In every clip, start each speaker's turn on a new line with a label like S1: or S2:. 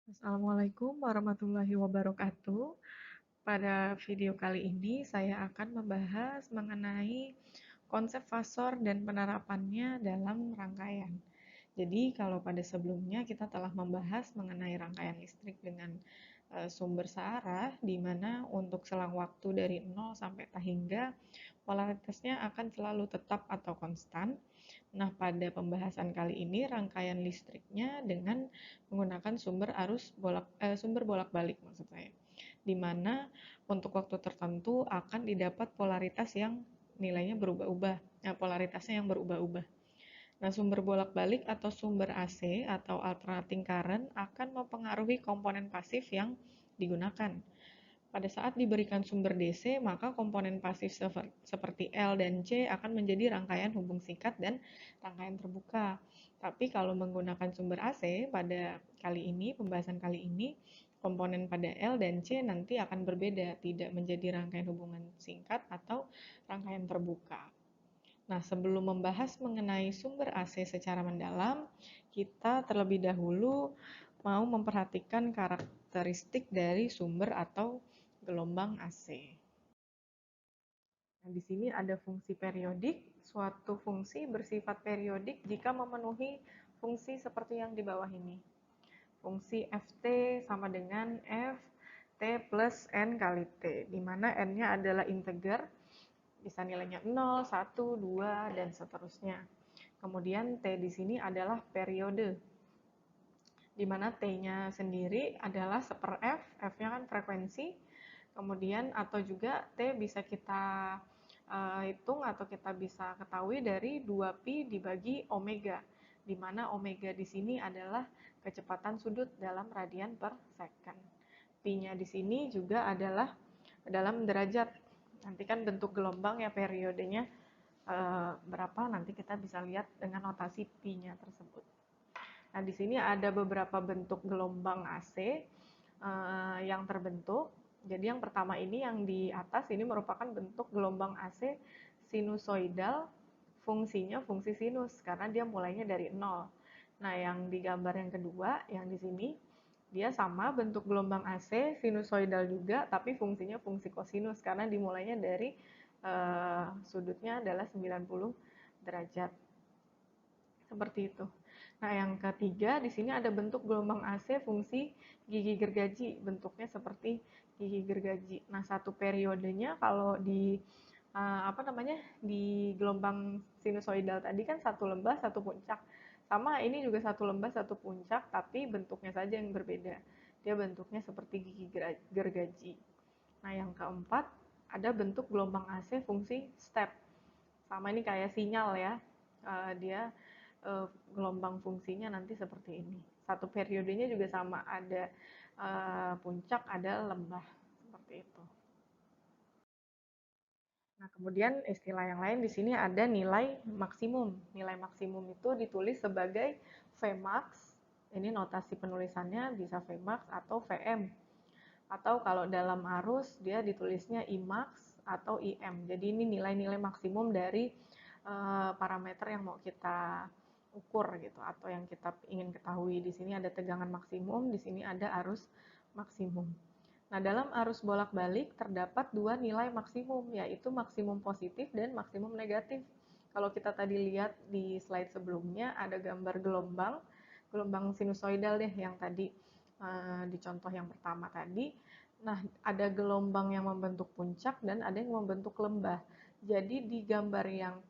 S1: Assalamualaikum warahmatullahi wabarakatuh. Pada video kali ini saya akan membahas mengenai konsep fasor dan penerapannya dalam rangkaian. Jadi kalau pada sebelumnya kita telah membahas mengenai rangkaian listrik dengan sumber searah, di mana untuk selang waktu dari 0 sampai tak hingga polaritasnya akan selalu tetap atau konstan. Nah, pada pembahasan kali ini rangkaian listriknya dengan menggunakan sumber bolak-balik maksud saya. Di mana untuk waktu tertentu akan didapat polaritas yang nilainya berubah-ubah, polaritasnya yang berubah-ubah. Nah, sumber bolak-balik atau sumber AC atau alternating current akan mempengaruhi komponen pasif yang digunakan. Pada saat diberikan sumber DC, maka komponen pasif seperti L dan C akan menjadi rangkaian hubung singkat dan rangkaian terbuka. Tapi kalau menggunakan sumber AC pada pembahasan kali ini, komponen pada L dan C nanti akan berbeda, tidak menjadi rangkaian hubungan singkat atau rangkaian terbuka. Nah, sebelum membahas mengenai sumber AC secara mendalam, kita terlebih dahulu mau memperhatikan karakteristik dari sumber atau gelombang AC. Nah, di sini ada fungsi periodik. Suatu fungsi bersifat periodik jika memenuhi fungsi seperti yang di bawah ini. Fungsi Ft sama dengan Ft plus N kali T, di mana N-nya adalah integer, bisa nilainya 0, 1, 2, dan seterusnya. Kemudian T di sini adalah periode, di mana T-nya sendiri adalah seper F, F-nya kan frekuensi, kemudian atau juga T bisa kita hitung atau kita bisa ketahui dari 2pi dibagi omega, di mana omega di sini adalah kecepatan sudut dalam radian per second. Pi-nya di sini juga adalah dalam derajat. Nanti kan bentuk gelombang ya periodenya berapa nanti kita bisa lihat dengan notasi pi-nya tersebut. Nah, di sini ada beberapa bentuk gelombang AC yang terbentuk. Jadi yang pertama ini yang di atas ini merupakan bentuk gelombang AC sinusoidal, fungsinya fungsi sinus karena dia mulainya dari 0. Nah, yang di gambar yang kedua, yang di sini dia sama bentuk gelombang AC sinusoidal juga, tapi fungsinya fungsi kosinus karena dimulainya dari sudutnya adalah 90 derajat. Seperti itu. Nah, yang ketiga di sini ada bentuk gelombang AC fungsi gigi gergaji, bentuknya seperti gigi gergaji. Nah, satu periodenya kalau di di gelombang sinusoidal tadi kan satu lembah satu puncak. Sama ini juga satu lembah satu puncak, tapi bentuknya saja yang berbeda. Dia bentuknya seperti gigi gergaji. Nah, yang keempat ada bentuk gelombang AC fungsi step. Sama ini kayak sinyal ya. Dia gelombang fungsinya nanti seperti ini. Satu periodenya juga sama, ada puncak, ada lembah, seperti itu. Nah, kemudian istilah yang lain di sini ada nilai maksimum. Nilai maksimum itu ditulis sebagai Vmax. Ini notasi penulisannya bisa Vmax atau Vm. Atau kalau dalam arus dia ditulisnya Imax atau Im. Jadi ini nilai-nilai maksimum dari parameter yang mau kita ukur gitu atau yang kita ingin ketahui. Di sini ada tegangan maksimum, di sini ada arus maksimum. Nah, dalam arus bolak-balik terdapat dua nilai maksimum, yaitu maksimum positif dan maksimum negatif. Kalau kita tadi lihat di slide sebelumnya ada gambar gelombang sinusoidal deh yang tadi di contoh yang pertama tadi. Nah, ada gelombang yang membentuk puncak dan ada yang membentuk lembah. Jadi di gambar yang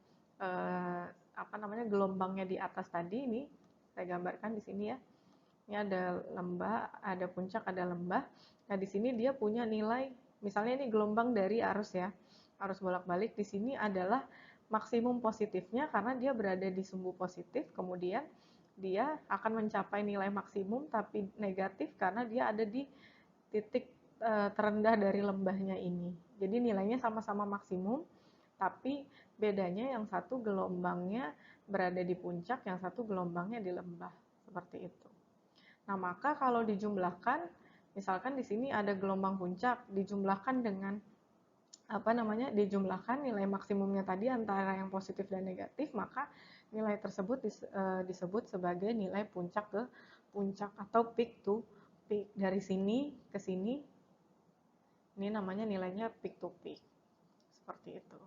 S1: gelombangnya di atas tadi ini saya gambarkan di sini ya. Ini ada lembah, ada puncak, ada lembah. Nah, di sini dia punya nilai, misalnya ini gelombang dari arus ya. Arus bolak-balik di sini adalah maksimum positifnya karena dia berada di sumbu positif, kemudian dia akan mencapai nilai maksimum tapi negatif karena dia ada di titik terendah dari lembahnya ini. Jadi nilainya sama-sama maksimum, tapi bedanya yang satu gelombangnya berada di puncak, yang satu gelombangnya di lembah. Seperti itu. Nah, maka kalau dijumlahkan, misalkan di sini ada gelombang puncak, dijumlahkan dengan dijumlahkan nilai maksimumnya tadi antara yang positif dan negatif, maka nilai tersebut disebut sebagai nilai puncak ke puncak atau peak to peak. Dari sini ke sini, ini namanya nilainya peak to peak. Seperti itu.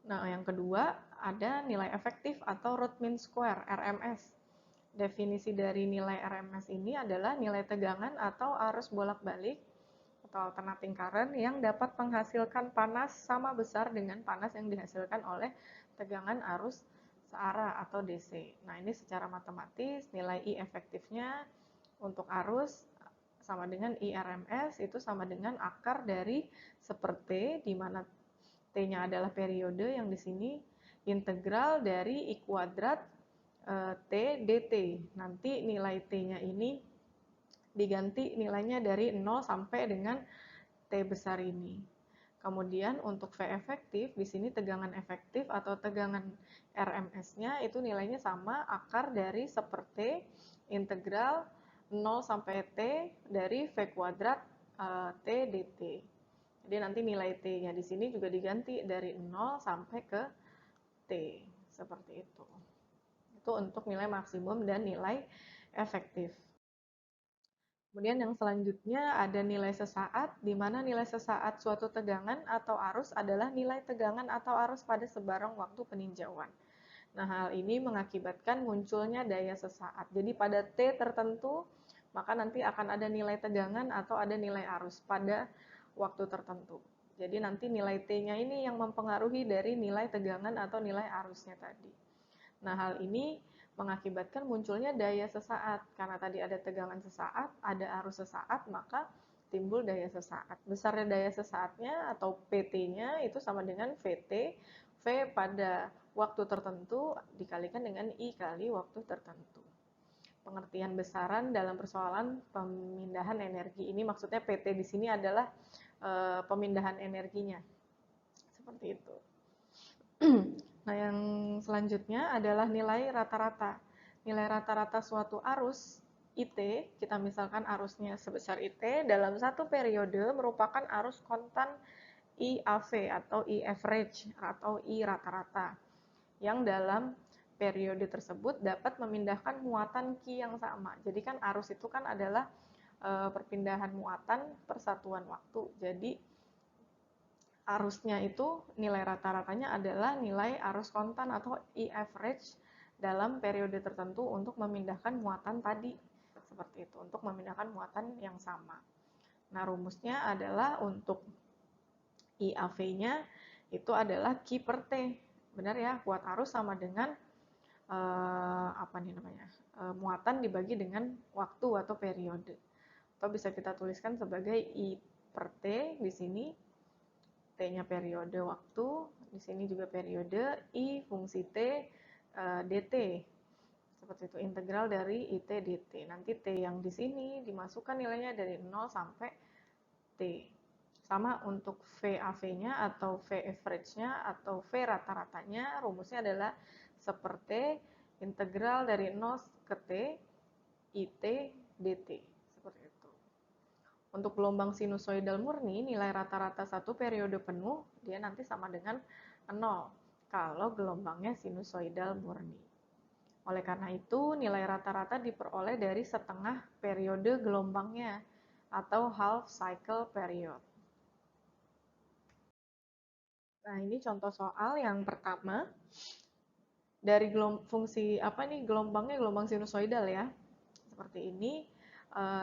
S1: Nah, yang kedua ada nilai efektif atau root mean square, RMS. Definisi dari nilai RMS ini adalah nilai tegangan atau arus bolak-balik atau alternating current yang dapat menghasilkan panas sama besar dengan panas yang dihasilkan oleh tegangan arus searah atau DC. Nah, ini secara matematis nilai I efektifnya untuk arus sama dengan I RMS itu sama dengan akar dari seperti di mana T-nya adalah periode yang di sini integral dari I kuadrat T dt. Nanti nilai T-nya ini diganti nilainya dari 0 sampai dengan T besar ini. Kemudian untuk V efektif, di sini tegangan efektif atau tegangan RMS-nya itu nilainya sama akar dari seperti integral 0 sampai T dari V kuadrat T dt. Jadi nanti nilai T-nya di sini juga diganti dari 0 sampai ke T. Seperti itu. Itu untuk nilai maksimum dan nilai efektif. Kemudian yang selanjutnya ada nilai sesaat, di mana nilai sesaat suatu tegangan atau arus adalah nilai tegangan atau arus pada sebarang waktu peninjauan. Nah, hal ini mengakibatkan munculnya daya sesaat. Jadi pada T tertentu, maka nanti akan ada nilai tegangan atau ada nilai arus pada waktu tertentu. Jadi nanti nilai T-nya ini yang mempengaruhi dari nilai tegangan atau nilai arusnya tadi. Nah, hal ini mengakibatkan munculnya daya sesaat. Karena tadi ada tegangan sesaat, ada arus sesaat, maka timbul daya sesaat. Besarnya daya sesaatnya atau PT-nya itu sama dengan VT, V pada waktu tertentu dikalikan dengan I kali waktu tertentu. Pengertian besaran dalam persoalan pemindahan energi ini maksudnya PT di sini adalah pemindahan energinya. Seperti itu. Nah, yang selanjutnya adalah nilai rata-rata. Nilai rata-rata suatu arus IT, kita misalkan arusnya sebesar IT, dalam satu periode merupakan arus kontan IAV atau I average atau I rata-rata, yang dalam periode tersebut dapat memindahkan muatan Q yang sama. Jadi kan arus itu kan adalah perpindahan muatan persatuan waktu. Jadi arusnya itu nilai rata-ratanya adalah nilai arus kontan atau I average dalam periode tertentu untuk memindahkan muatan tadi. Seperti itu, untuk memindahkan muatan yang sama. Nah, rumusnya adalah untuk IAV-nya itu adalah Q per T. Benar ya, kuat arus sama dengan muatan dibagi dengan waktu atau periode. Atau bisa kita tuliskan sebagai I per T di sini. T-nya periode waktu, di sini juga periode, I fungsi T dt. Seperti itu, integral dari IT dt. Nanti T yang di sini dimasukkan nilainya dari 0 sampai T. Sama untuk VAV-nya atau V average-nya atau V rata-ratanya, rumusnya adalah seperti integral dari 0 ke T, IT dt. Seperti itu. Untuk gelombang sinusoidal murni, nilai rata-rata satu periode penuh, dia nanti sama dengan 0 kalau gelombangnya sinusoidal murni. Oleh karena itu, nilai rata-rata diperoleh dari setengah periode gelombangnya atau half cycle period. Nah, ini contoh soal yang pertama. Dari fungsi gelombangnya gelombang sinusoidal ya. Seperti ini.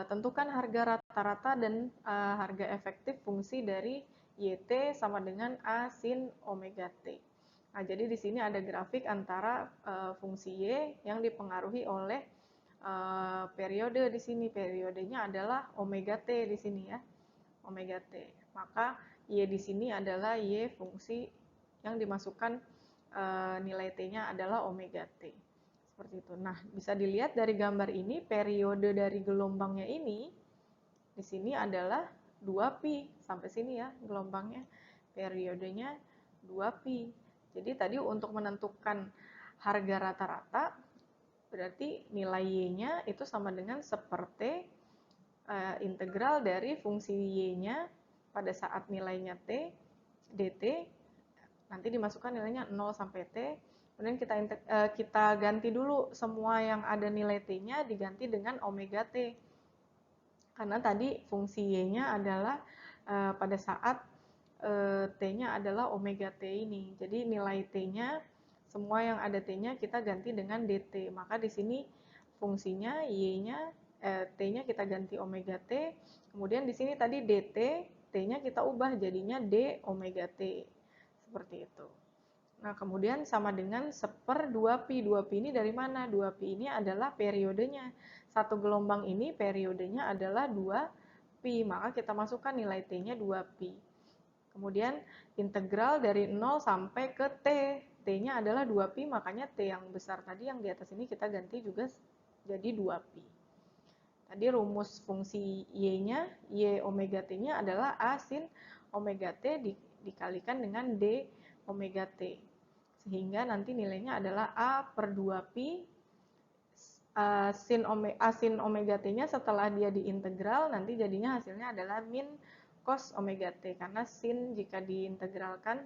S1: Tentukan harga rata-rata dan harga efektif fungsi dari YT sama dengan A sin omega T. Nah, jadi di sini ada grafik antara fungsi Y yang dipengaruhi oleh periode di sini. Periodenya adalah omega T di sini ya. Omega T. Maka Y di sini adalah Y fungsi yang dimasukkan nilai T-nya adalah omega T. Seperti itu. Nah, bisa dilihat dari gambar ini, periode dari gelombangnya ini, di sini adalah 2pi. Sampai sini ya gelombangnya. Periodenya 2pi. Jadi tadi untuk menentukan harga rata-rata, berarti nilai Y-nya itu sama dengan seperti integral dari fungsi Y-nya pada saat nilainya T, dt, nanti dimasukkan nilainya 0 sampai T, kemudian kita ganti dulu semua yang ada nilai T-nya diganti dengan omega T. Karena tadi fungsi Y-nya adalah pada saat T-nya adalah omega T ini. Jadi nilai T-nya, semua yang ada T-nya kita ganti dengan dt. Maka di sini fungsinya Y-nya, T-nya kita ganti omega T. Kemudian di sini tadi dt, T-nya kita ubah jadinya d omega T. Seperti itu. Nah, kemudian sama dengan 1/2pi. 2pi ini dari mana? 2pi ini adalah periodenya. Satu gelombang ini periodenya adalah 2pi. Maka kita masukkan nilai T-nya 2pi. Kemudian integral dari 0 sampai ke T. T-nya adalah 2pi, makanya T yang besar tadi yang di atas ini kita ganti juga jadi 2pi. Tadi rumus fungsi Y-nya, Y omega T-nya adalah A sin omega T dikalikan dengan D omega T. Sehingga nanti nilainya adalah A/2pi A sin omega T-nya setelah dia diintegral, nanti jadinya hasilnya adalah min cos omega T. Karena sin jika diintegralkan,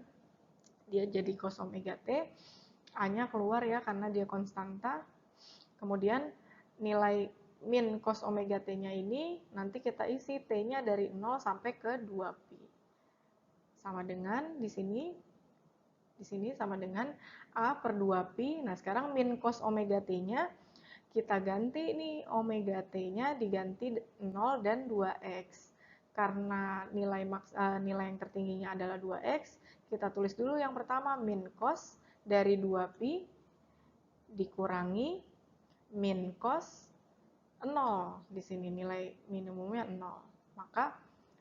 S1: dia jadi cos omega T. A-nya keluar ya, karena dia konstanta. Kemudian nilai min cos omega T-nya ini, nanti kita isi T-nya dari 0 sampai ke 2pi. Sama dengan di sini sama dengan A/2pi. Nah, sekarang min cos omega T-nya kita ganti nih, omega T-nya diganti 0 dan 2x. Karena nilai yang tertingginya adalah 2x, kita tulis dulu yang pertama min cos dari 2pi dikurangi min cos 0. Di sini nilai minimumnya 0. Maka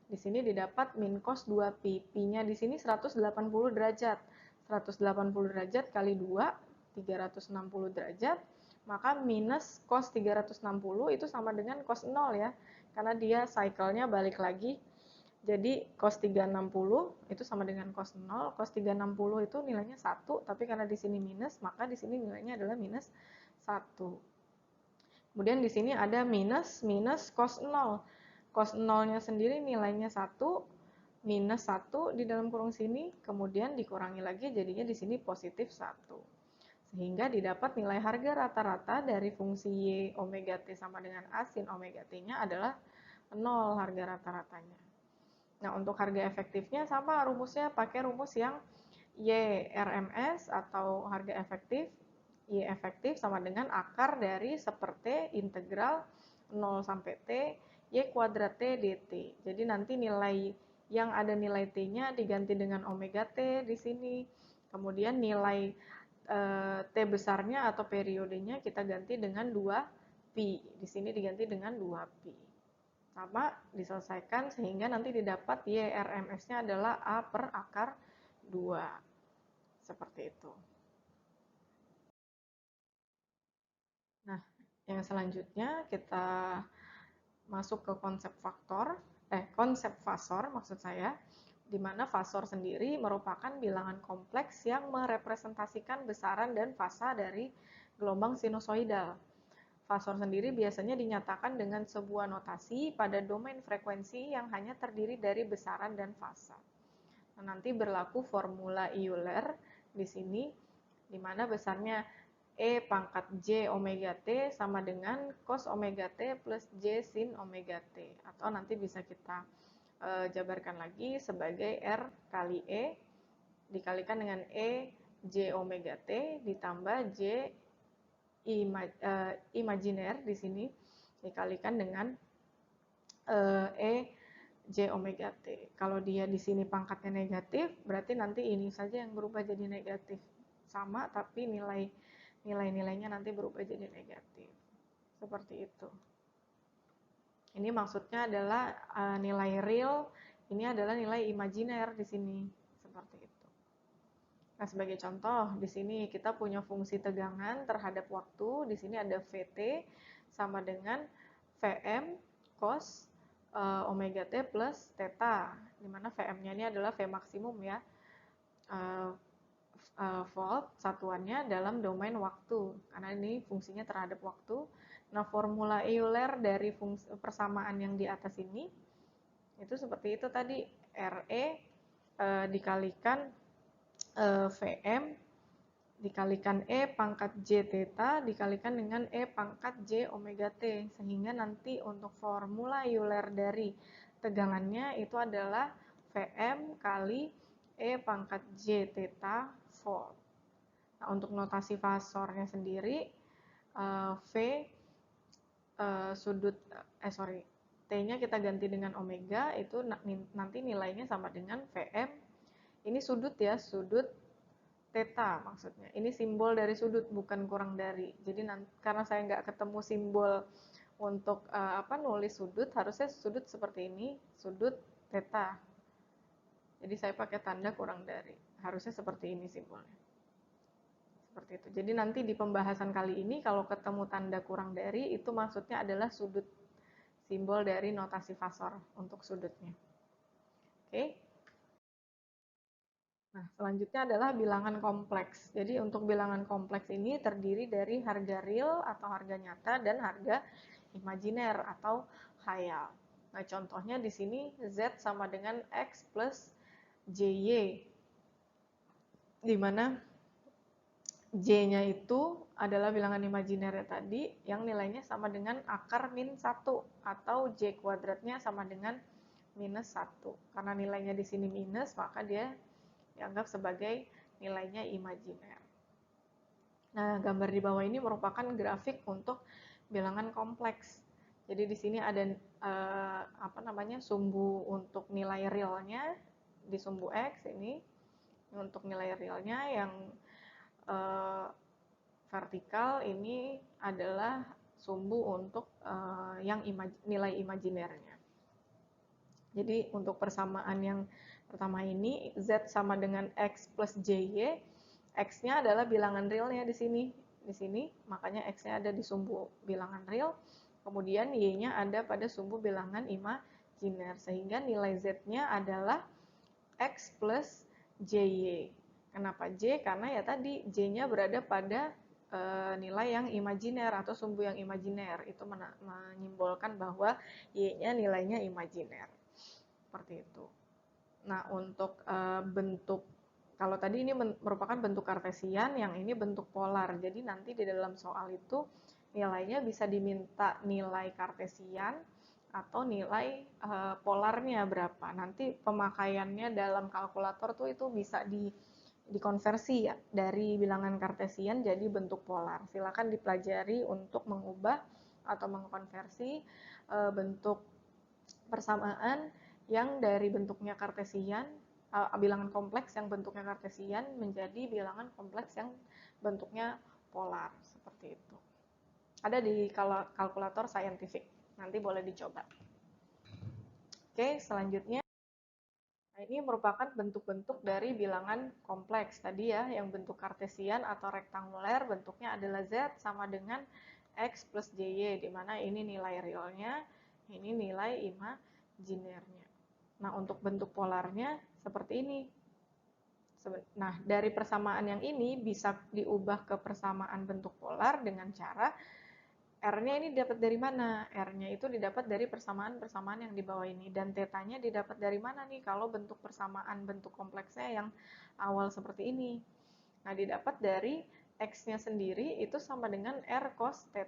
S1: di sini didapat min cos 2pi. Pi-nya di sini 180 derajat. 180 derajat kali 2, 360 derajat. Maka minus cos 360 itu sama dengan cos 0 ya. Karena dia cycle-nya balik lagi. Jadi cos 360 itu sama dengan cos 0. Cos 360 itu nilainya 1, tapi karena di sini minus, maka di sini nilainya adalah minus 1. Kemudian di sini ada minus cos 0. Cos 0-nya sendiri nilainya 1, minus 1 di dalam kurung sini, kemudian dikurangi lagi jadinya di sini positif 1. Sehingga didapat nilai harga rata-rata dari fungsi Y omega T sama dengan A sin omega T-nya adalah 0 harga rata-ratanya. Nah, untuk harga efektifnya sama rumusnya, pakai rumus yang Y RMS atau harga efektif. Y efektif sama dengan akar dari 1/T integral 0 sampai T Y kuadrat T dt. Jadi nanti nilai yang ada nilai T-nya diganti dengan omega T di sini. Kemudian nilai T besarnya atau periodenya kita ganti dengan 2pi. Di sini diganti dengan 2pi. Sama diselesaikan sehingga nanti didapat Y RMS-nya adalah A per akar 2. Seperti itu. Nah, yang selanjutnya kita masuk ke konsep fasor maksud saya, di mana fasor sendiri merupakan bilangan kompleks yang merepresentasikan besaran dan fasa dari gelombang sinusoidal. Fasor sendiri biasanya dinyatakan dengan sebuah notasi pada domain frekuensi yang hanya terdiri dari besaran dan fasa. Nah, nanti berlaku formula Euler di sini, di mana besarnya E pangkat J omega T sama dengan cos omega T plus J sin omega T. Atau nanti bisa kita jabarkan lagi sebagai R kali E dikalikan dengan E J omega T ditambah J imajiner di sini dikalikan dengan E J omega T. Kalau dia di sini pangkatnya negatif, berarti nanti ini saja yang berubah jadi negatif. Sama, tapi nilai-nilainya nanti berubah jadi negatif. Seperti itu. Ini maksudnya adalah nilai real, ini adalah nilai imajiner di sini. Seperti itu. Nah, sebagai contoh, di sini kita punya fungsi tegangan terhadap waktu. Di sini ada Vt sama dengan Vm cos omega T plus theta, di mana Vm-nya ini adalah V maksimum ya. Volt satuannya dalam domain waktu, karena ini fungsinya terhadap waktu. Nah, formula Euler dari persamaan yang di atas ini itu seperti itu tadi, RE dikalikan Vm dikalikan E pangkat J theta dikalikan dengan E pangkat J omega T. Sehingga nanti untuk formula Euler dari tegangannya itu adalah Vm kali E pangkat J theta volt. Nah, untuk notasi fasornya sendiri, V sudut, T-nya kita ganti dengan omega, itu nanti nilainya sama dengan Vm. Ini sudut ya, sudut theta maksudnya. Ini simbol dari sudut, bukan kurang dari. Jadi karena saya nggak ketemu simbol untuk nulis sudut, harusnya sudut seperti ini, sudut theta. Jadi saya pakai tanda kurang dari. Harusnya seperti ini simbolnya. Seperti itu. Jadi nanti di pembahasan kali ini kalau ketemu tanda kurang dari, itu maksudnya adalah sudut. Simbol dari notasi fasor untuk sudutnya. Oke. Nah, selanjutnya adalah bilangan kompleks. Jadi untuk bilangan kompleks ini terdiri dari harga real atau harga nyata dan harga imajiner atau khayal. Nah, contohnya di sini Z sama dengan X plus JY, di mana J-nya itu adalah bilangan imajiner tadi yang nilainya sama dengan akar min 1 atau J kuadratnya sama dengan minus 1. Karena nilainya di sini minus, maka dia dianggap sebagai nilainya imajiner. Nah, gambar di bawah ini merupakan grafik untuk bilangan kompleks. Jadi di sini ada sumbu untuk nilai realnya di sumbu X ini untuk nilai realnya yang vertikal ini adalah sumbu untuk yang nilai imajinernya. Jadi untuk persamaan yang pertama ini, Z sama dengan X plus JY, X-nya adalah bilangan realnya di sini. Di sini, makanya X-nya ada di sumbu bilangan real, kemudian Y-nya ada pada sumbu bilangan imajiner. Sehingga nilai Z-nya adalah X plus JY. Kenapa J? Karena ya tadi J-nya berada pada nilai yang imajiner atau sumbu yang imajiner. Itu menyimbolkan bahwa Y-nya nilainya imajiner. Seperti itu. Nah, untuk bentuk, kalau tadi ini merupakan bentuk kartesian, yang ini bentuk polar. Jadi nanti di dalam soal itu nilainya bisa diminta nilai kartesian atau nilai polarnya berapa. Nanti pemakaiannya dalam kalkulator tuh itu bisa dikonversi ya, dari bilangan kartesian jadi bentuk polar. Silakan dipelajari untuk mengubah atau mengkonversi bentuk persamaan yang dari bentuknya kartesian, bilangan kompleks yang bentuknya kartesian menjadi bilangan kompleks yang bentuknya polar, seperti itu. Ada di kalkulator saintifik, nanti boleh dicoba. Oke, selanjutnya, nah ini merupakan bentuk-bentuk dari bilangan kompleks tadi ya, yang bentuk kartesian atau rektanguler, bentuknya adalah Z sama dengan X plus JY, di mana ini nilai realnya, ini nilai imajinernya. Nah, untuk bentuk polarnya seperti ini. Nah, dari persamaan yang ini bisa diubah ke persamaan bentuk polar dengan cara R-nya ini didapat dari mana? R-nya itu didapat dari persamaan-persamaan yang di bawah ini. Dan θ-nya didapat dari mana nih kalau bentuk persamaan bentuk kompleksnya yang awal seperti ini? Nah, didapat dari X-nya sendiri itu sama dengan R cos θ.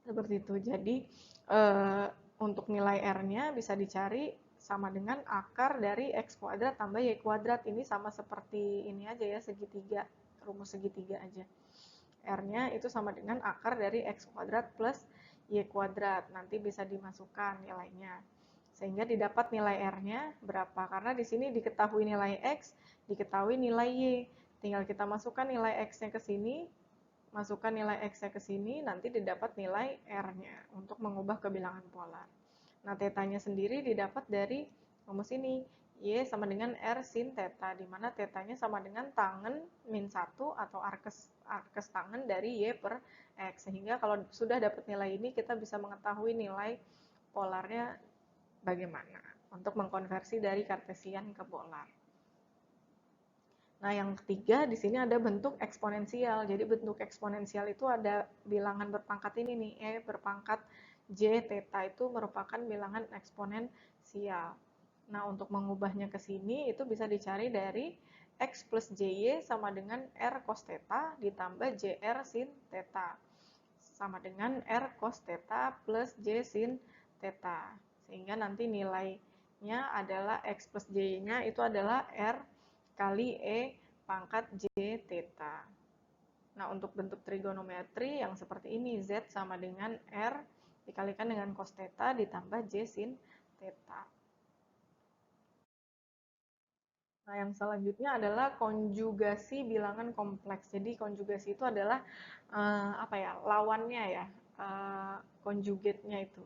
S1: Seperti itu. Jadi, untuk nilai R-nya bisa dicari sama dengan akar dari X kuadrat tambah Y kuadrat. Ini sama seperti ini aja ya, segitiga, rumus segitiga aja. R-nya itu sama dengan akar dari X kuadrat plus Y kuadrat. Nanti bisa dimasukkan nilainya. Sehingga didapat nilai R-nya berapa. Karena di sini diketahui nilai X, diketahui nilai Y. Tinggal kita masukkan nilai X-nya ke sini, masukkan nilai X-nya ke sini, nanti didapat nilai R-nya untuk mengubah ke bilangan polar. Nah, θ-nya sendiri didapat dari rumus ini. Y sama dengan R sin θ, di mana θ-nya sama dengan tangen min 1 atau arkes tangen dari Y per X. Sehingga kalau sudah dapat nilai ini, kita bisa mengetahui nilai polarnya bagaimana untuk mengkonversi dari kartesian ke polar. Nah, yang ketiga di sini ada bentuk eksponensial. Jadi bentuk eksponensial itu ada bilangan berpangkat ini nih, E berpangkat J theta itu merupakan bilangan eksponensial. Nah, untuk mengubahnya ke sini itu bisa dicari dari X plus JY sama dengan R cos theta ditambah JR sin theta sama dengan R cos theta plus J sin theta. Sehingga nanti nilainya adalah X plus J-nya itu adalah R kali E pangkat J theta. Nah, untuk bentuk trigonometri yang seperti ini, Z sama dengan R dikalikan dengan cos theta ditambah J sin theta. Nah, yang selanjutnya adalah konjugasi bilangan kompleks. Jadi konjugasi itu adalah lawannya ya, konjugatnya itu,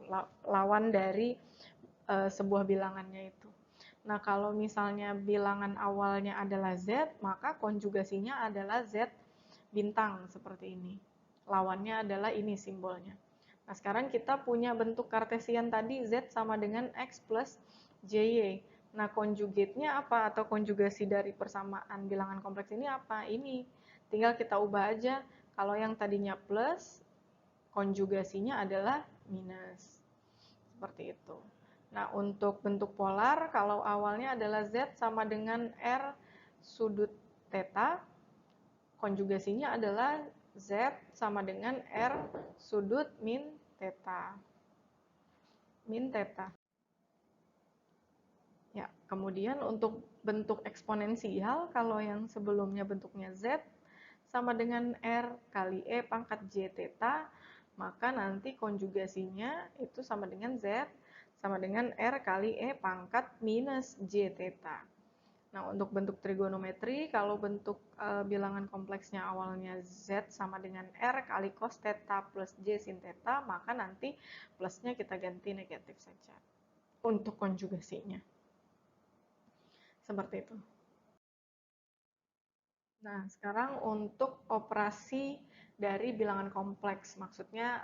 S1: lawan dari sebuah bilangannya itu. Nah, kalau misalnya bilangan awalnya adalah Z, maka konjugasinya adalah Z bintang seperti ini. Lawannya adalah ini simbolnya. Nah, sekarang kita punya bentuk kartesian tadi Z sama dengan X plus JY. Nah, konjugatnya apa atau konjugasi dari persamaan bilangan kompleks ini apa? Ini. Tinggal kita ubah aja. Kalau yang tadinya plus, konjugasinya adalah minus. Seperti itu. Nah, untuk bentuk polar, kalau awalnya adalah Z sama dengan R sudut theta, konjugasinya adalah Z sama dengan R sudut min theta. Min theta. Ya, kemudian untuk bentuk eksponensial, kalau yang sebelumnya bentuknya Z sama dengan R kali E pangkat J theta, maka nanti konjugasinya itu sama dengan Z sama dengan R kali E pangkat minus J theta. Nah, untuk bentuk trigonometri, kalau bentuk bilangan kompleksnya awalnya Z sama dengan R kali cos theta plus J sin theta, maka nanti plusnya kita ganti negatif saja untuk konjugasinya. Seperti itu. Nah, sekarang untuk operasi dari bilangan kompleks, maksudnya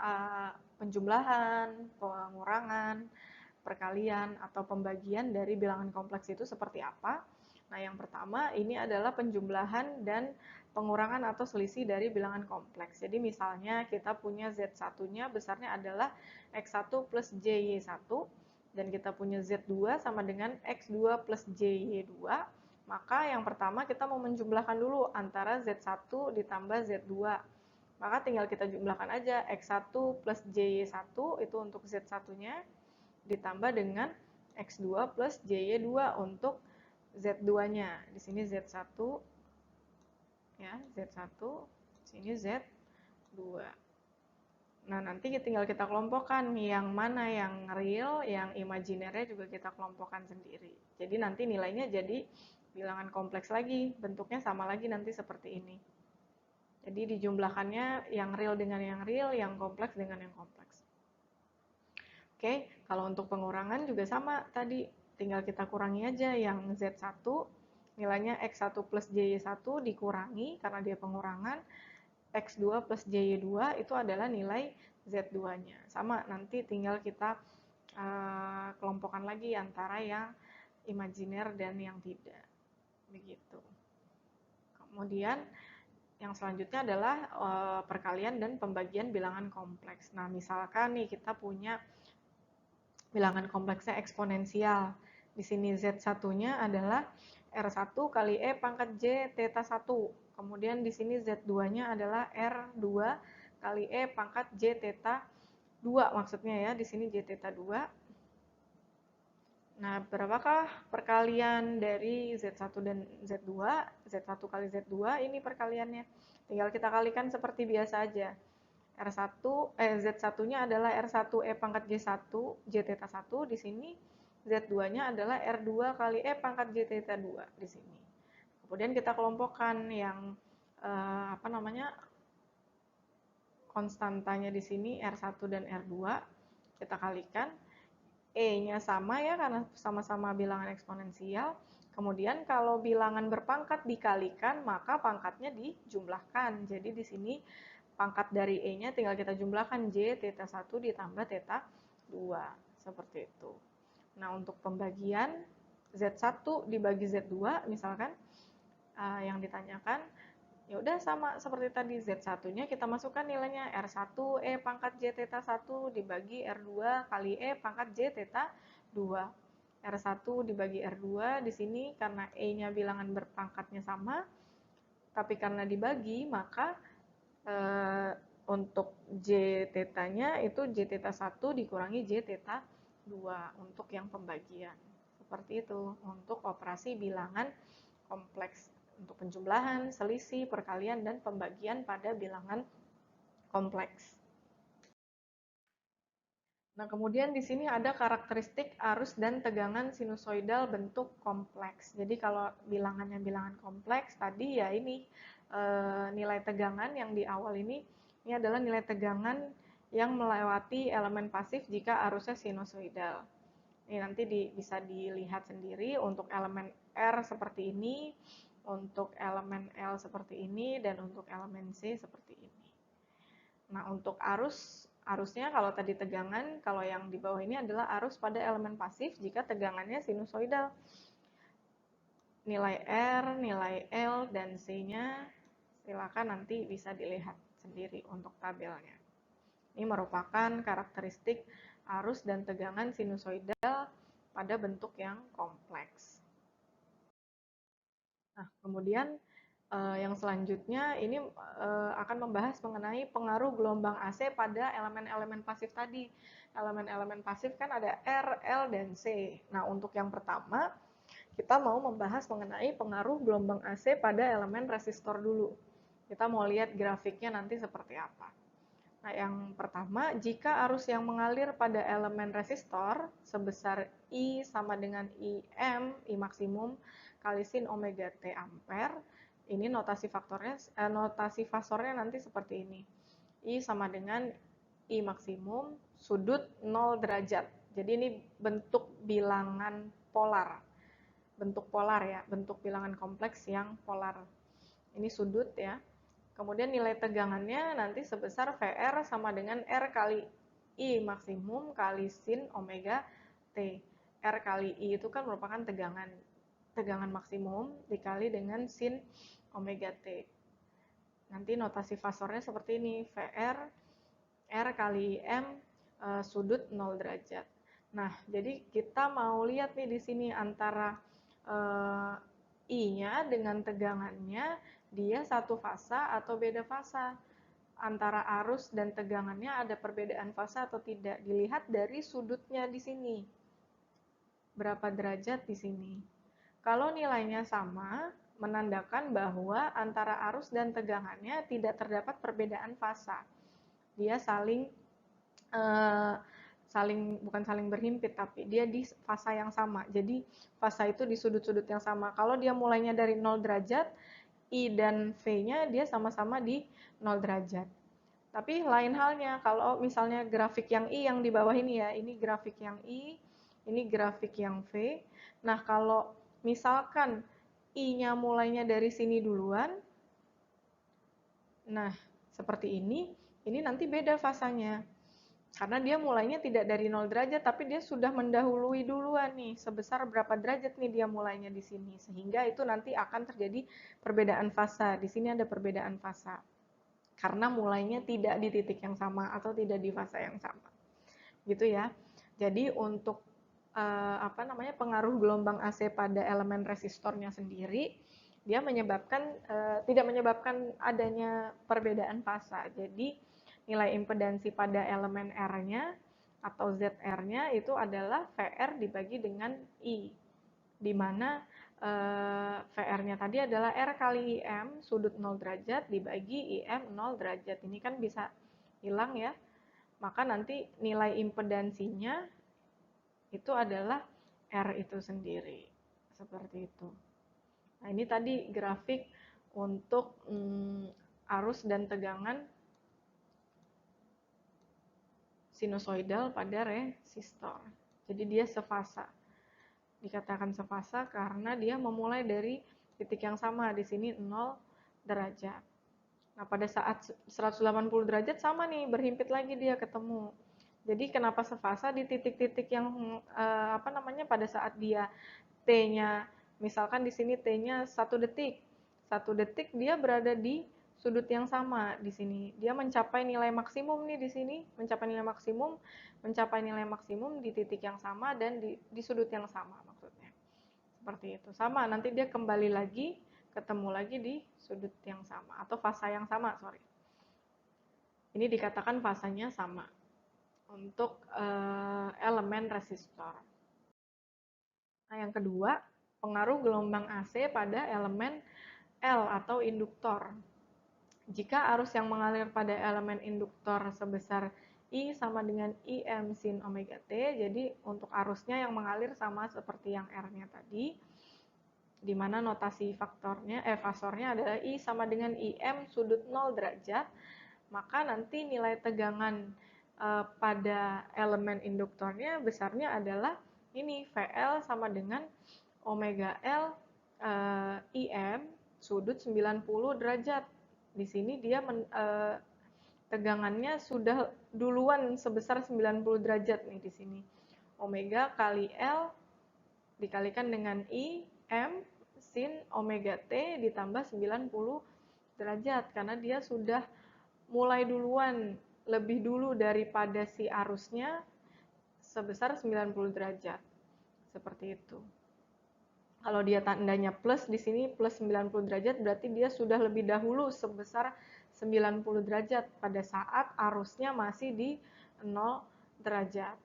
S1: penjumlahan, pengurangan, perkalian, atau pembagian dari bilangan kompleks itu seperti apa. Nah, yang pertama ini adalah penjumlahan dan pengurangan atau selisih dari bilangan kompleks. Jadi misalnya kita punya Z1-nya besarnya adalah X1 plus JY1, dan kita punya Z2 sama dengan X2 plus JY2, maka yang pertama kita mau menjumlahkan dulu antara Z1 ditambah Z2. Maka tinggal kita jumlahkan aja X1 plus JY1 itu untuk Z1-nya ditambah dengan X2 plus JY2 untuk Z2-nya. Di sini Z1 ya, Z1, sini Z2. Nah, nanti tinggal kita kelompokkan yang mana yang real, yang imajinernya juga kita kelompokkan sendiri. Jadi nanti nilainya jadi bilangan kompleks lagi, bentuknya sama lagi nanti seperti ini. Jadi dijumlahkannya yang real dengan yang real, yang kompleks dengan yang kompleks. Oke, kalau untuk pengurangan juga sama tadi, tinggal kita kurangi aja yang Z1, nilainya X1 plus JY1 dikurangi karena dia pengurangan, X2 plus JY2 itu adalah nilai Z2-nya. Sama, nanti tinggal kita kelompokkan lagi antara yang imajiner dan yang tidak. Begitu. Kemudian yang selanjutnya adalah perkalian dan pembagian bilangan kompleks. Nah, misalkan nih kita punya bilangan kompleksnya eksponensial. Di sini Z1-nya adalah R1 kali E pangkat J theta 1. Kemudian di sini Z2-nya adalah R2 kali E pangkat J theta 2 maksudnya ya. Di sini J theta 2. Nah, berapakah perkalian dari Z1 dan Z2? Z1 kali Z2 ini perkaliannya. Tinggal kita kalikan seperti biasa aja. Z1-nya adalah R1 E pangkat J1 J theta 1 di sini. Z2-nya adalah R2 kali E pangkat J theta 2 di sini. Kemudian kita kelompokkan yang konstantanya di sini R1 dan R2 kita kalikan. E-nya sama ya karena sama-sama bilangan eksponensial. Kemudian kalau bilangan berpangkat dikalikan, maka pangkatnya dijumlahkan. Jadi di sini pangkat dari E-nya tinggal kita jumlahkan J theta 1 ditambah theta 2. Seperti itu. Nah, untuk pembagian Z1 dibagi Z2 misalkan yang ditanyakan, ya udah sama seperti tadi, Z1-nya kita masukkan nilainya R1 E pangkat J theta 1 dibagi R2 kali E pangkat J theta 2. R1 dibagi R2 di sini karena E-nya bilangan berpangkatnya sama, tapi karena dibagi maka untuk J tetanya itu J teta 1 dikurangi J teta 2 untuk yang pembagian. Seperti itu untuk operasi bilangan kompleks untuk penjumlahan, selisih, perkalian, dan pembagian pada bilangan kompleks. Nah, kemudian di sini ada karakteristik arus dan tegangan sinusoidal bentuk kompleks. Jadi kalau bilangannya bilangan kompleks, tadi ya ini nilai tegangan yang di awal ini adalah nilai tegangan yang melewati elemen pasif jika arusnya sinusoidal. Ini nanti bisa dilihat sendiri untuk elemen R seperti ini, untuk elemen L seperti ini, dan untuk elemen C seperti ini. Nah, untuk arusnya kalau tadi tegangan, kalau yang di bawah ini adalah arus pada elemen pasif jika tegangannya sinusoidal. Nilai R, nilai L, dan C-nya silakan nanti bisa dilihat sendiri untuk tabelnya. Ini merupakan karakteristik arus dan tegangan sinusoidal pada bentuk yang kompleks. Nah, kemudian yang selanjutnya ini akan membahas mengenai pengaruh gelombang AC pada elemen-elemen pasif tadi. Elemen-elemen pasif kan ada R, L, dan C. Nah, untuk yang pertama, kita mau membahas mengenai pengaruh gelombang AC pada elemen resistor dulu. Kita mau lihat grafiknya nanti seperti apa. Nah, yang pertama, jika arus yang mengalir pada elemen resistor sebesar I sama dengan IM, I maksimum, kali sin omega T ampere, ini notasi fasornya nanti seperti ini. I sama dengan I maksimum sudut 0 derajat. Jadi ini bentuk bilangan polar. Bentuk polar ya, bentuk bilangan kompleks yang polar. Ini sudut ya. Kemudian nilai tegangannya nanti sebesar VR sama dengan R kali I maksimum kali sin omega T. R kali I itu kan merupakan tegangan maksimum dikali dengan sin omega T. Nanti notasi fasornya seperti ini, VR R kali M sudut 0 derajat. Nah, jadi kita mau lihat nih di sini antara I-nya dengan tegangannya, dia satu fasa atau beda fasa. Antara arus dan tegangannya ada perbedaan fasa atau tidak. Dilihat dari sudutnya di sini. Berapa derajat di sini. Kalau nilainya sama, menandakan bahwa antara arus dan tegangannya tidak terdapat perbedaan fasa. Dia bukan saling berhimpit, tapi dia di fasa yang sama. Jadi fasa itu di sudut-sudut yang sama. Kalau dia mulainya dari 0 derajat, I dan V-nya dia sama-sama di 0 derajat. Tapi lain halnya kalau misalnya grafik yang I yang di bawah ini ya, ini grafik yang I, ini grafik yang V. Nah, kalau misalkan I-nya mulainya dari sini duluan, nah seperti ini nanti beda fasanya. Karena dia mulainya tidak dari 0 derajat, tapi dia sudah mendahului duluan nih, sebesar berapa derajat nih dia mulainya di sini. Sehingga itu nanti akan terjadi perbedaan fasa. Di sini ada perbedaan fasa. Karena mulainya tidak di titik yang sama atau tidak di fasa yang sama. Gitu ya. Jadi untuk pengaruh gelombang AC pada elemen resistornya sendiri, dia tidak menyebabkan adanya perbedaan fasa. Jadi nilai impedansi pada elemen R-nya atau ZR-nya itu adalah VR dibagi dengan I, di mana VR-nya tadi adalah R kali IM sudut 0 derajat dibagi IM 0 derajat. Ini kan bisa hilang ya. Maka nanti nilai impedansinya itu adalah R itu sendiri. Seperti itu. Nah, ini tadi grafik untuk arus dan tegangan sinusoidal pada resistor. Jadi dia sefasa. Dikatakan sefasa karena dia memulai dari titik yang sama, di sini 0 derajat. Nah, pada saat 180 derajat sama nih, berhimpit lagi dia ketemu. Jadi kenapa sefasa di titik-titik yang pada saat dia T-nya, misalkan di sini T-nya 1 detik. 1 detik dia berada di sudut yang sama di sini. Dia mencapai nilai maksimum nih di sini, mencapai nilai maksimum di titik yang sama dan di sudut yang sama maksudnya. Seperti itu. Sama, nanti dia kembali lagi, ketemu lagi di sudut yang sama atau fasa yang sama, sorry. Ini dikatakan fasanya sama untuk elemen resistor. Nah, yang kedua, pengaruh gelombang AC pada elemen L atau induktor. Jika arus yang mengalir pada elemen induktor sebesar I sama dengan IM sin omega T, jadi untuk arusnya yang mengalir sama seperti yang R-nya tadi, di mana notasi fasornya adalah I sama dengan IM sudut 0 derajat, maka nanti nilai tegangan pada elemen induktornya besarnya adalah ini VL sama dengan omega L IM sudut 90 derajat. Di sini dia tegangannya sudah duluan sebesar 90 derajat nih di sini. Omega kali L dikalikan dengan I M sin omega T ditambah 90 derajat karena dia sudah mulai duluan lebih dulu daripada si arusnya sebesar 90 derajat. Seperti itu. Kalau dia tandanya plus di sini plus 90 derajat berarti dia sudah lebih dahulu sebesar 90 derajat pada saat arusnya masih di 0 derajat.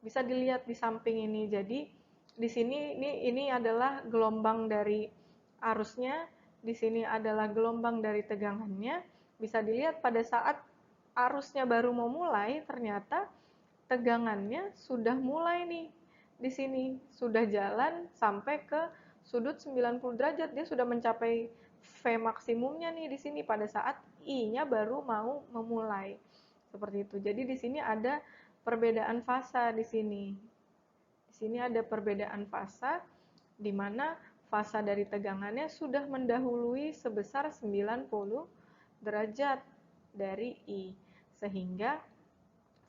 S1: Bisa dilihat di samping ini. Jadi di sini ini adalah gelombang dari arusnya, di sini adalah gelombang dari tegangannya. Bisa dilihat pada saat arusnya baru mau mulai ternyata tegangannya sudah mulai nih. Di sini sudah jalan sampai ke sudut 90 derajat, dia sudah mencapai V maksimumnya nih di sini pada saat I-nya baru mau memulai. Seperti itu. Jadi di sini ada perbedaan fasa di sini. Di sini ada perbedaan fasa di mana fasa dari tegangannya sudah mendahului sebesar 90 derajat dari I. Sehingga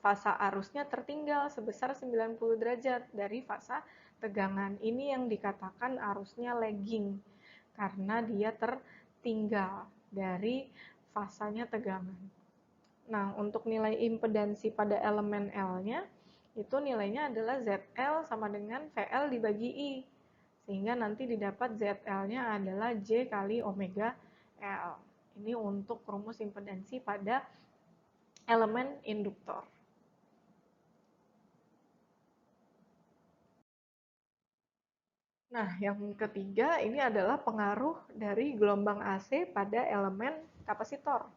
S1: fasa arusnya tertinggal sebesar 90 derajat dari fasa tegangan. Ini yang dikatakan arusnya lagging karena dia tertinggal dari fasanya tegangan. Nah, untuk nilai impedansi pada elemen L-nya, itu nilainya adalah ZL sama dengan VL dibagi I. Sehingga nanti didapat ZL-nya adalah J kali omega L. Ini untuk rumus impedansi pada elemen induktor. Nah, yang ketiga ini adalah pengaruh dari gelombang AC pada elemen kapasitor.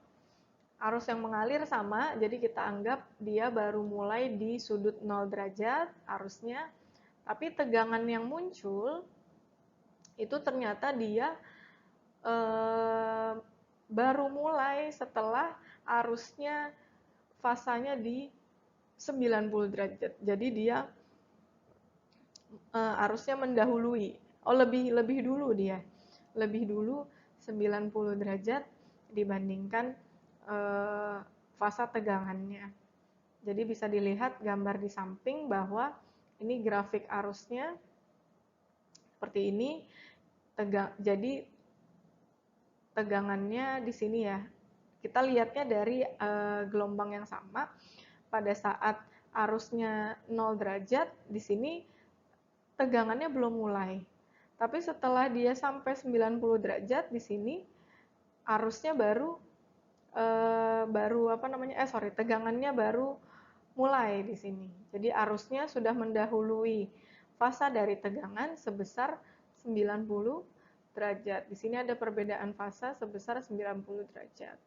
S1: Arus yang mengalir sama, jadi kita anggap dia baru mulai di sudut 0 derajat arusnya, tapi tegangan yang muncul itu ternyata dia baru mulai setelah arusnya fasanya di 90 derajat. Jadi dia arusnya mendahului. Lebih dulu dia. Lebih dulu 90 derajat dibandingkan fasa tegangannya. Jadi bisa dilihat gambar di samping bahwa ini grafik arusnya seperti ini. Jadi tegangannya di sini ya. Kita lihatnya dari gelombang yang sama. Pada saat arusnya 0 derajat, di sini tegangannya belum mulai. Tapi setelah dia sampai 90 derajat di sini arusnya tegangannya baru mulai di sini. Jadi arusnya sudah mendahului fasa dari tegangan sebesar 90 derajat. Di sini ada perbedaan fasa sebesar 90 derajat.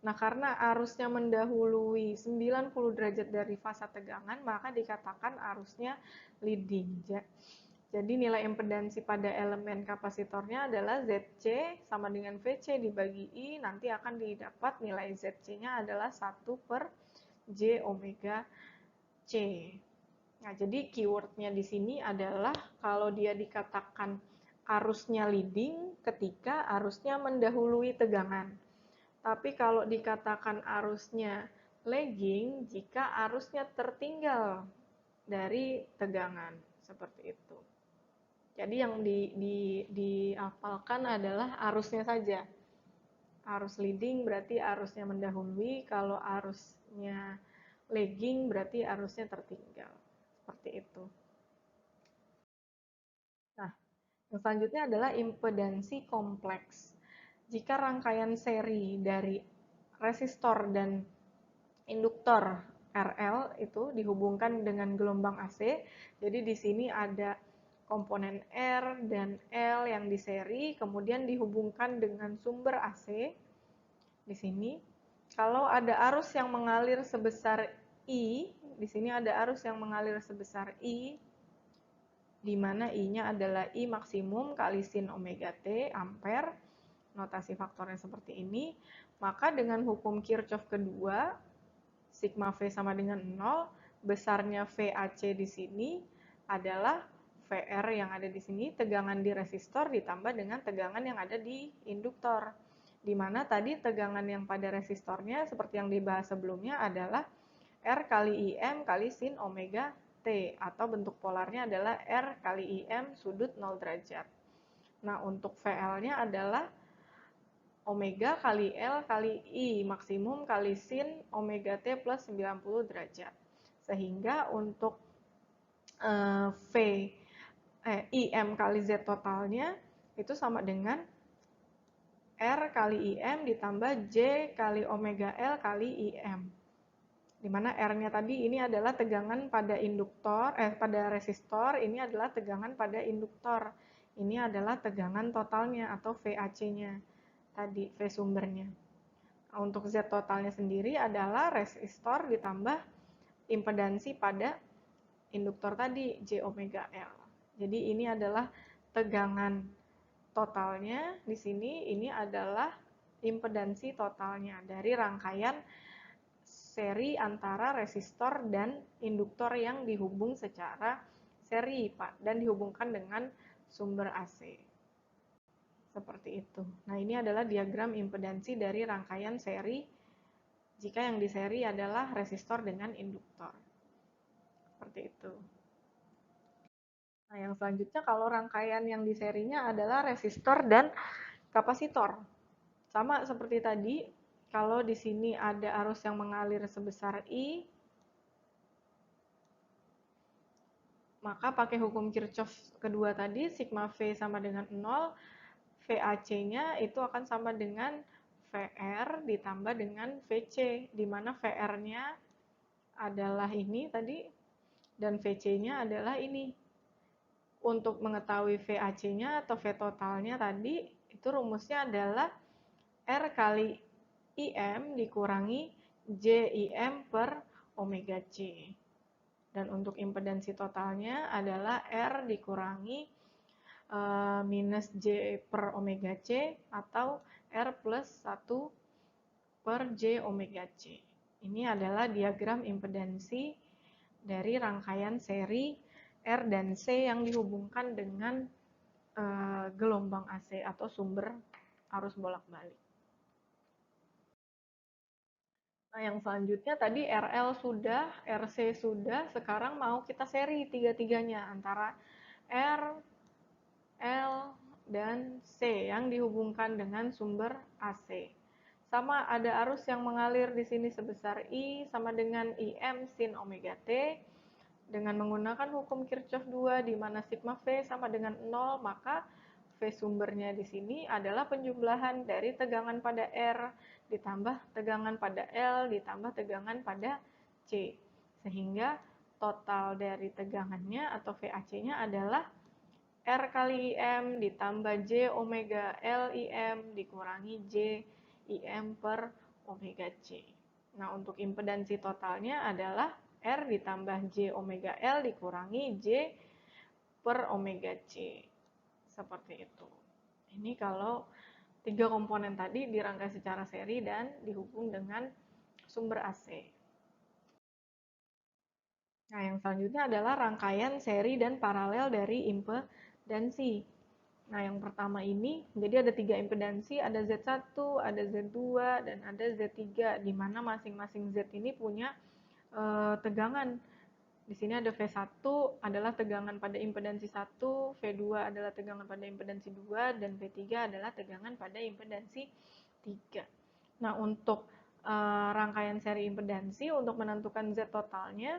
S1: Nah, karena arusnya mendahului 90 derajat dari fasa tegangan, maka dikatakan arusnya leading. Jadi nilai impedansi pada elemen kapasitornya adalah Zc sama dengan Vc dibagi I, nanti akan didapat nilai Zc-nya adalah 1/J omega C. Nah, jadi keywordnya di sini adalah kalau dia dikatakan arusnya leading ketika arusnya mendahului tegangan. Tapi kalau dikatakan arusnya lagging jika arusnya tertinggal dari tegangan. Seperti itu. Jadi yang dihafalkan adalah arusnya saja. Arus leading berarti arusnya mendahului, kalau arusnya lagging berarti arusnya tertinggal. Seperti itu. Nah, yang selanjutnya adalah impedansi kompleks. Jika rangkaian seri dari resistor dan induktor RL itu dihubungkan dengan gelombang AC, jadi di sini ada komponen R dan L yang di seri, kemudian dihubungkan dengan sumber AC. Di sini, kalau ada arus yang mengalir sebesar I, di sini ada arus yang mengalir sebesar I, di mana I-nya adalah I maksimum kali sin omega T, ampere, notasi faktornya seperti ini, maka dengan hukum Kirchhoff kedua, sigma V sama dengan 0, besarnya VAC di sini adalah VR yang ada di sini, tegangan di resistor ditambah dengan tegangan yang ada di induktor. Di mana tadi tegangan yang pada resistornya, seperti yang dibahas sebelumnya, adalah R kali IM kali sin omega T, atau bentuk polarnya adalah R kali IM sudut 0 derajat. Nah, untuk VL-nya adalah omega kali L kali I maksimum kali sin omega T plus 90 derajat. Sehingga untuk IM kali Z totalnya itu sama dengan R kali IM ditambah J kali omega L kali IM. Di mana R-nya tadi ini adalah tegangan pada pada resistor, ini adalah tegangan pada induktor. Ini adalah tegangan totalnya atau VAC-nya. Tadi V sumbernya. Nah, untuk Z totalnya sendiri adalah resistor ditambah impedansi pada induktor tadi J omega L. Jadi ini adalah tegangan totalnya, di sini ini adalah impedansi totalnya dari rangkaian seri antara resistor dan induktor yang dihubung secara seri, Pak, dan dihubungkan dengan sumber AC. Seperti itu. Nah, ini adalah diagram impedansi dari rangkaian seri jika yang di seri adalah resistor dengan induktor. Seperti itu. Nah, yang selanjutnya kalau rangkaian yang di serinya adalah resistor dan kapasitor. Sama seperti tadi, kalau di sini ada arus yang mengalir sebesar I, maka pakai hukum Kirchhoff kedua tadi, sigma V sama dengan 0, VAC-nya itu akan sama dengan VR ditambah dengan VC, di mana VR-nya adalah ini tadi, dan VC-nya adalah ini. Untuk mengetahui VAC-nya atau V totalnya tadi, itu rumusnya adalah R kali IM dikurangi JIM per omega C. Dan untuk impedansi totalnya adalah R dikurangi minus J per omega C atau R plus 1 per J omega C. Ini adalah diagram impedansi dari rangkaian seri R dan C yang dihubungkan dengan gelombang AC atau sumber arus bolak-balik. Nah, yang selanjutnya tadi RL sudah, RC sudah, sekarang mau kita seri tiga-tiganya antara R, L, dan C yang dihubungkan dengan sumber AC. Sama ada arus yang mengalir di sini sebesar I sama dengan IM sin omega T. Dengan menggunakan hukum Kirchhoff 2 di mana sigma V sama dengan 0, maka V sumbernya di sini adalah penjumlahan dari tegangan pada R ditambah tegangan pada L ditambah tegangan pada C. Sehingga total dari tegangannya atau VAC-nya adalah R kali IM ditambah J omega L IM dikurangi J IM per omega C. Nah, untuk impedansi totalnya adalah R ditambah J omega L dikurangi J per omega C. Seperti itu. Ini kalau tiga komponen tadi dirangkai secara seri dan dihubung dengan sumber AC. Nah, yang selanjutnya adalah rangkaian seri dan paralel dari impedansi. Nah, yang pertama ini, jadi ada tiga impedansi, ada Z1, ada Z2, dan ada Z3, di mana masing-masing Z ini punya tegangan. Di sini ada V1 adalah tegangan pada impedansi 1, V2 adalah tegangan pada impedansi 2, dan V3 adalah tegangan pada impedansi 3. Nah, untuk rangkaian seri impedansi, untuk menentukan Z totalnya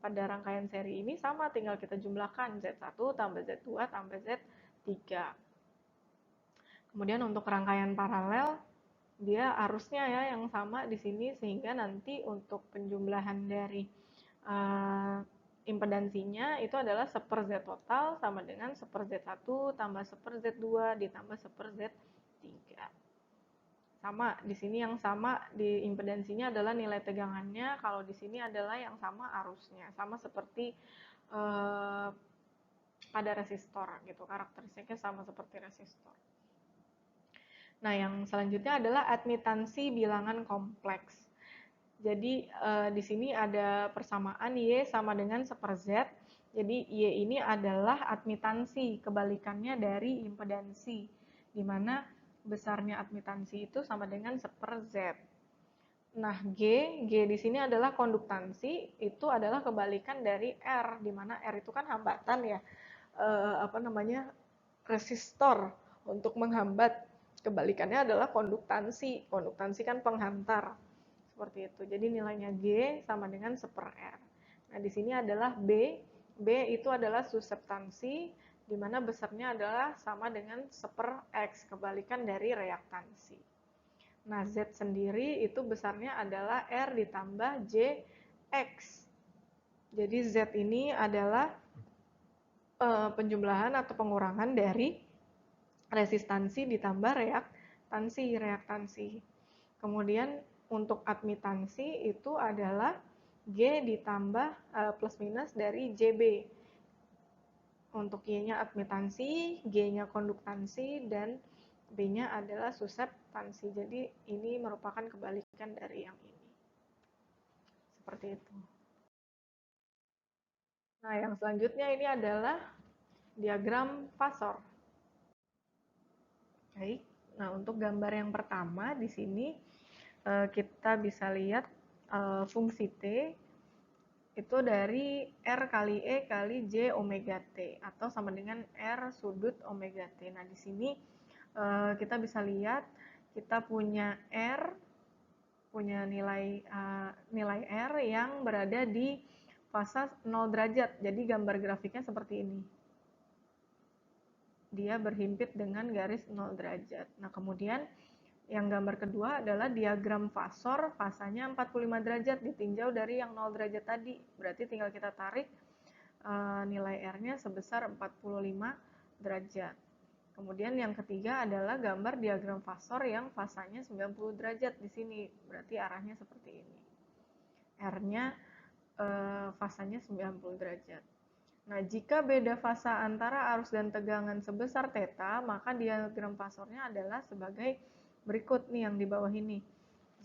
S1: pada rangkaian seri ini sama, tinggal kita jumlahkan Z1 tambah Z2 tambah Z3. Kemudian untuk rangkaian paralel, dia arusnya ya yang sama di sini, sehingga nanti untuk penjumlahan dari impedansinya itu adalah 1/Z total sama dengan 1/Z1 tambah 1/Z2 ditambah 1/Z3. Sama, di sini yang sama di impedansinya adalah nilai tegangannya, kalau di sini adalah yang sama arusnya, sama seperti pada resistor gitu, karakteristiknya sama seperti resistor. Nah, yang selanjutnya adalah admitansi bilangan kompleks. Jadi di sini ada persamaan Y sama dengan 1/Z. Jadi Y ini adalah admitansi, kebalikannya dari impedansi, di mana besarnya admitansi itu sama dengan 1/Z. Nah, G di sini adalah konduktansi, itu adalah kebalikan dari R, di mana R itu kan hambatan ya, resistor untuk menghambat. Kebalikannya adalah konduktansi, konduktansi kan penghantar. Seperti itu. Jadi nilainya G sama dengan 1/R. Nah, di sini adalah B. B itu adalah suseptansi, di mana besarnya adalah sama dengan 1/X, kebalikan dari reaktansi. Nah, Z sendiri itu besarnya adalah R ditambah JX. Jadi Z ini adalah penjumlahan atau pengurangan dari resistansi ditambah reaktansi. Kemudian untuk admitansi itu adalah G ditambah plus minus dari JB. Untuk Y-nya admitansi, G-nya konduktansi, dan B-nya adalah suseptansi. Jadi ini merupakan kebalikan dari yang ini. Seperti itu. Nah, yang selanjutnya ini adalah diagram fasor. Baik. Nah, untuk gambar yang pertama di sini kita bisa lihat fungsi T itu dari R kali E kali J omega T, atau sama dengan R sudut omega T. Nah, di sini kita bisa lihat kita punya R, punya nilai R yang berada di fasa 0 derajat. Jadi gambar grafiknya seperti ini. Dia berhimpit dengan garis 0 derajat. Nah, kemudian yang gambar kedua adalah diagram fasor, fasanya 45 derajat ditinjau dari yang 0 derajat tadi. Berarti tinggal kita tarik nilai R-nya sebesar 45 derajat. Kemudian yang ketiga adalah gambar diagram fasor yang fasanya 90 derajat di sini. Berarti arahnya seperti ini. R-nya fasanya 90 derajat. Nah, jika beda fasa antara arus dan tegangan sebesar θ, maka diagram fasornya adalah sebagai berikut nih yang di bawah ini.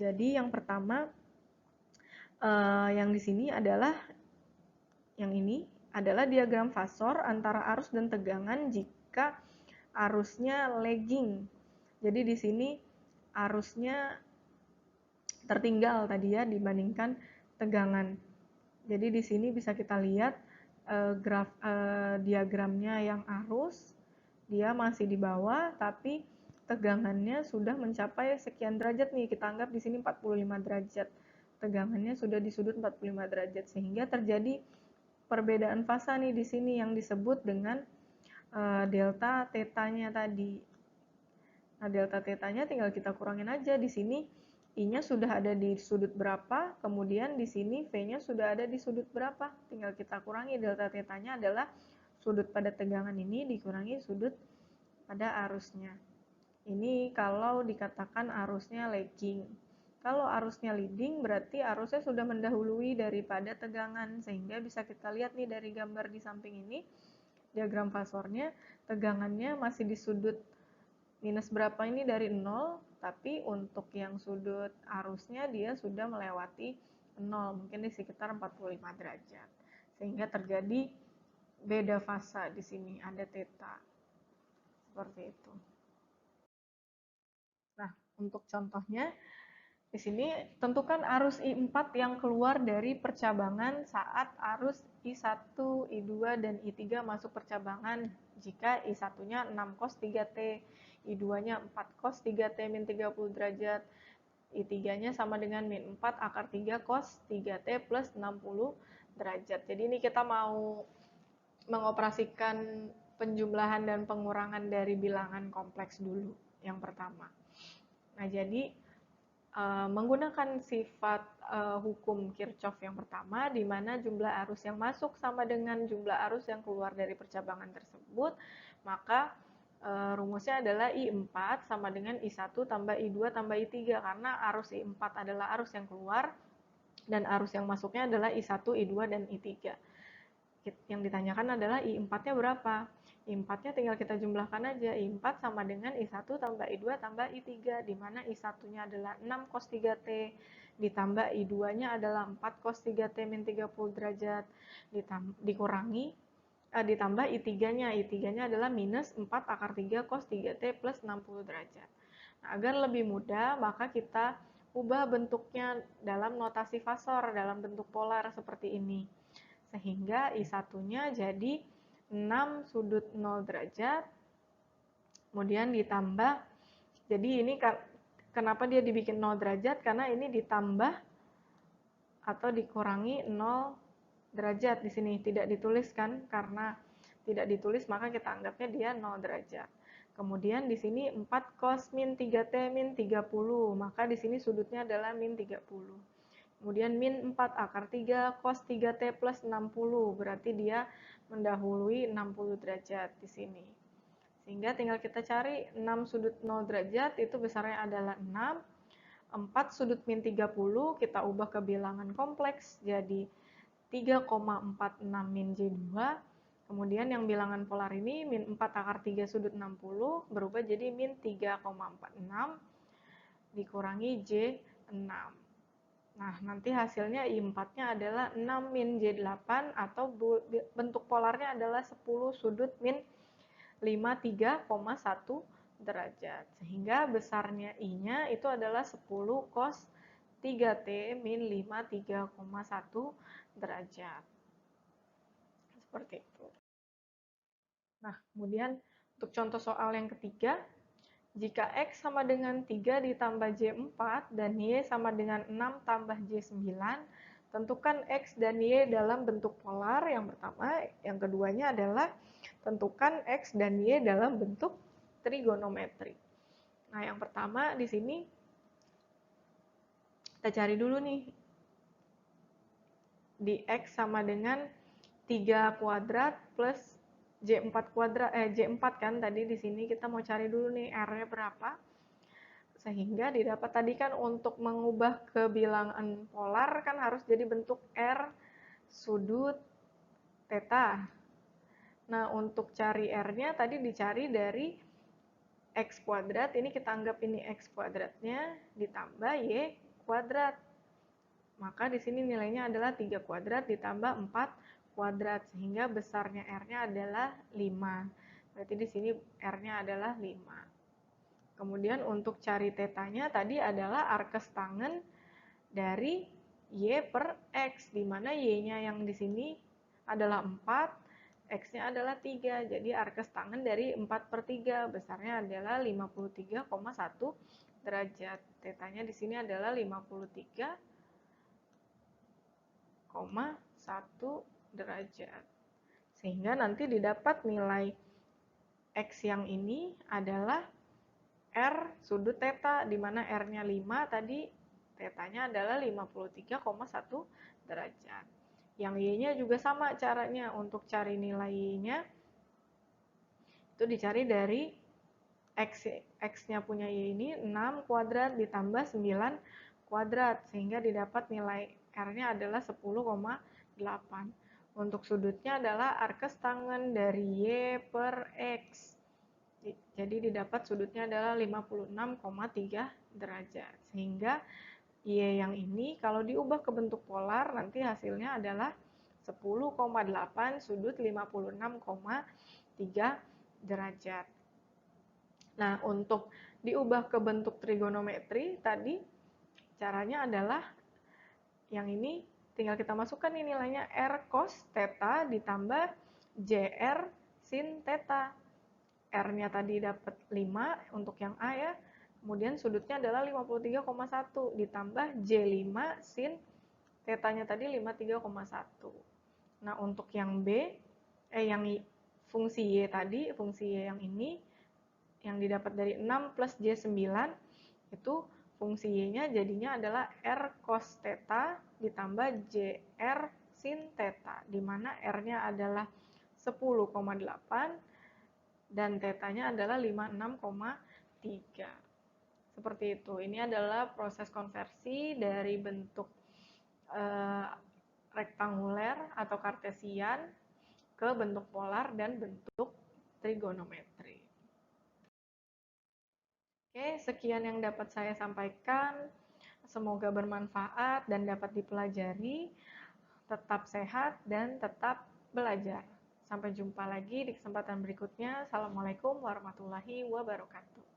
S1: Jadi yang pertama yang di sini adalah yang ini adalah diagram fasor antara arus dan tegangan jika arusnya lagging. Jadi di sini arusnya tertinggal tadi ya dibandingkan tegangan. Jadi di sini bisa kita lihat diagramnya yang arus dia masih di bawah, tapi tegangannya sudah mencapai sekian derajat nih. Kita anggap di sini 45 derajat. Tegangannya sudah di sudut 45 derajat, sehingga terjadi perbedaan fasa nih di sini yang disebut dengan delta θ-nya tadi. Nah, delta θ-nya tinggal kita kurangin aja. Di sini I-nya sudah ada di sudut berapa, kemudian di sini V-nya sudah ada di sudut berapa. Tinggal kita kurangi. Delta θ-nya adalah sudut pada tegangan ini dikurangi sudut pada arusnya. Ini kalau dikatakan arusnya lagging. Kalau arusnya leading berarti arusnya sudah mendahului daripada tegangan, sehingga bisa kita lihat nih dari gambar di samping ini, diagram fasornya, tegangannya masih di sudut minus berapa ini dari 0, tapi untuk yang sudut arusnya dia sudah melewati 0, mungkin di sekitar 45 derajat. Sehingga terjadi beda fasa di sini, ada θ. Seperti itu. Nah, untuk contohnya di sini tentukan arus I4 yang keluar dari percabangan saat arus I1, I2, dan I3 masuk percabangan jika I1-nya 6 cos 3T. I2-nya 4 cos 3T min 30 derajat. I3-nya sama dengan min 4 akar 3 cos 3T plus 60 derajat. Jadi ini kita mau mengoperasikan penjumlahan dan pengurangan dari bilangan kompleks dulu yang pertama. Nah, jadi menggunakan sifat hukum Kirchhoff yang pertama, di mana jumlah arus yang masuk sama dengan jumlah arus yang keluar dari percabangan tersebut, maka rumusnya adalah I4 sama dengan I1 tambah I2 tambah I3, karena arus I4 adalah arus yang keluar, dan arus yang masuknya adalah I1, I2, dan I3. Yang ditanyakan adalah I4-nya berapa? I4-nya tinggal kita jumlahkan aja. I4 sama dengan I1 tambah I2 tambah I3, di mana I1-nya adalah 6 cos 3T, ditambah I2-nya adalah 4 cos 3T min 30 derajat, ditambah I3-nya. I3-nya adalah minus 4 akar 3 cos 3T plus 60 derajat. Nah, agar lebih mudah, maka kita ubah bentuknya dalam notasi fasor, dalam bentuk polar seperti ini. Sehingga I1-nya jadi 6 sudut 0 derajat, kemudian ditambah, jadi ini kenapa dia dibikin 0 derajat, karena ini ditambah atau dikurangi 0 derajat di sini, tidak dituliskan, karena tidak ditulis maka kita anggapnya dia 0 derajat. Kemudian di sini 4 cos min 3T min 30, maka di sini sudutnya adalah min 30. Kemudian min 4 akar 3 cos 3T plus 60, berarti dia mendahului 60 derajat di sini. Sehingga tinggal kita cari 6 sudut 0 derajat, itu besarnya adalah 6. 4 sudut min 30, kita ubah ke bilangan kompleks, jadi 3,46 min J2. Kemudian yang bilangan polar ini, min 4 akar 3 sudut 60, berubah jadi min 3,46 dikurangi J6. Nah, nanti hasilnya I4-nya adalah 6 min J8, atau bentuk polarnya adalah 10 sudut min 53,1 derajat. Sehingga besarnya I-nya itu adalah 10 cos 3T min 53,1 derajat. Seperti itu. Nah, kemudian untuk contoh soal yang ketiga, jika X sama dengan 3 ditambah J4 dan Y sama dengan 6 tambah J9, tentukan X dan Y dalam bentuk polar yang pertama. Yang keduanya adalah tentukan X dan Y dalam bentuk trigonometri. Nah, yang pertama di sini kita cari dulu nih. Di X sama dengan 3 kuadrat plus J4 kuadrat, J4 kan tadi di sini kita mau cari dulu nih R-nya berapa. Sehingga didapat tadi kan untuk mengubah ke bilangan polar kan harus jadi bentuk R sudut theta. Nah, untuk cari R-nya tadi dicari dari X kuadrat, ini kita anggap ini X kuadratnya ditambah Y kuadrat. Maka di sini nilainya adalah 3 kuadrat ditambah 4 kuadrat, sehingga besarnya R-nya adalah 5. Berarti di sini R-nya adalah 5. Kemudian untuk cari tetanya tadi adalah arkes tangen dari Y per X, di mana Y-nya yang di sini adalah 4, X-nya adalah 3. Jadi arkes tangen dari 4 per 3, besarnya adalah 53,1 derajat. Tetanya di sini adalah 53,1 derajat. Sehingga nanti didapat nilai X yang ini adalah R sudut theta, di mana R-nya 5 tadi, tetanya adalah 53,1 derajat. Yang Y-nya juga sama caranya. Untuk cari nilai Y-nya itu dicari dari X-nya punya Y ini 6 kuadrat ditambah 9 kuadrat, sehingga didapat nilai R-nya adalah 10,8. Untuk sudutnya adalah arkes tangen dari Y per X. Jadi didapat sudutnya adalah 56,3 derajat. Sehingga Y yang ini kalau diubah ke bentuk polar nanti hasilnya adalah 10,8 sudut 56,3 derajat. Nah, untuk diubah ke bentuk trigonometri tadi caranya adalah yang ini tinggal kita masukkan nih nilainya R cos theta ditambah JR sin theta. R-nya tadi dapat 5 untuk yang A ya. Kemudian sudutnya adalah 53,1 ditambah J5 sin tetanya tadi 53,1. Nah, untuk yang B, yang fungsi Y tadi, fungsi Y yang ini, yang didapat dari 6 plus J9, itu fungsi Y-nya jadinya adalah R cos theta ditambah JR sin theta, di mana R-nya adalah 10,8 dan tetanya adalah 56,3. Seperti itu. Ini adalah proses konversi dari bentuk rektanguler atau kartesian ke bentuk polar dan bentuk trigonometri. Oke, sekian yang dapat saya sampaikan. Semoga bermanfaat dan dapat dipelajari. Tetap sehat dan tetap belajar. Sampai jumpa lagi di kesempatan berikutnya. Assalamualaikum warahmatullahi wabarakatuh.